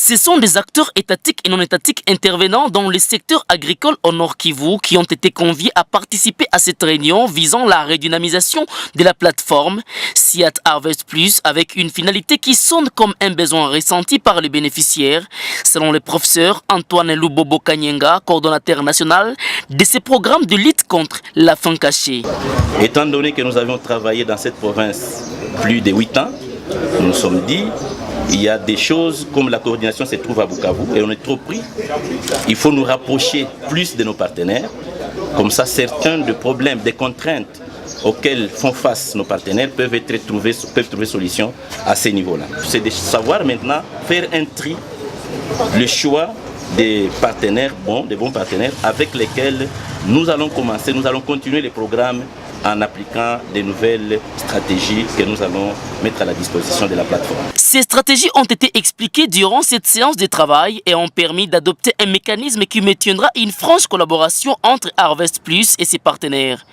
Ce sont des acteurs étatiques et non étatiques intervenant dans le secteur agricole au Nord Kivu qui ont été conviés à participer à cette réunion visant la redynamisation de la plateforme SIAT Harvest Plus avec une finalité qui sonne comme un besoin ressenti par les bénéficiaires, selon le professeur Antoine Lubobo Kanyenga, coordonnateur national de ces programmes de lutte contre la faim cachée. Étant donné que nous avions travaillé dans cette province plus de 8 ans, nous nous sommes dit il y a des choses comme la coordination se trouve à Bukavu et on est trop pris. Il faut nous rapprocher plus de nos partenaires. Comme ça, certains des problèmes, des contraintes auxquelles font face nos partenaires peuvent trouver solution à ces niveaux-là. C'est de savoir maintenant faire un tri, le choix des partenaires bons, des bons partenaires avec lesquels nous allons commencer, nous allons continuer les programmes en appliquant des nouvelles stratégies que nous allons mettre à la disposition de la plateforme. Ces stratégies ont été expliquées durant cette séance de travail et ont permis d'adopter un mécanisme qui maintiendra une franche collaboration entre Harvest Plus et ses partenaires.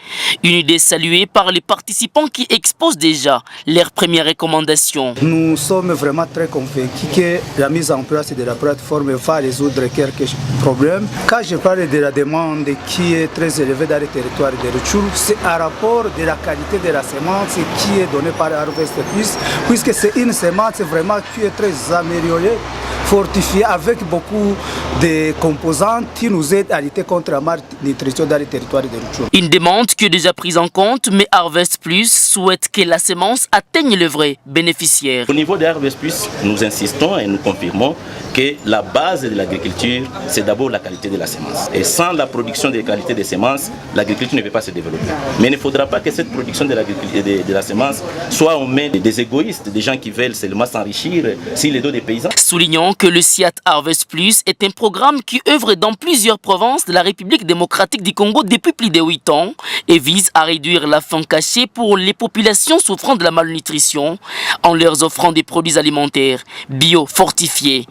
Une idée saluée par les participants qui exposent déjà leurs premières recommandations. Nous sommes vraiment très convaincus que la mise en place de la plateforme va résoudre quelques problèmes. Quand je parle de la demande qui est très élevée dans les territoires de Rutshuru, c'est à rapport de la qualité de la semence qui est donnée par Harvest Plus, puisque c'est une semence vraiment qui est très améliorée, fortifiée avec beaucoup de composantes qui nous aident à lutter contre la malnutrition dans les territoires de Rutshuru. Une demande qui est déjà prise en compte, mais Harvest Plus souhaite que la semence atteigne le vrai bénéficiaire. Au niveau de Harvest Plus, nous insistons et nous confirmons que la base de l'agriculture, c'est d'abord la qualité de la semence. Et sans la production de qualité des semences, l'agriculture ne peut pas se développer. Mais il ne faudra pas que cette production de la semence soit aux mains des égoïstes, des gens qui veulent seulement s'enrichir sur les dos des paysans. Soulignons que le SIAT Harvest Plus est un programme qui œuvre dans plusieurs provinces de la République démocratique du Congo depuis plus de 8 ans et vise à réduire la faim cachée pour les populations souffrant de la malnutrition en leur offrant des produits alimentaires bio fortifiés.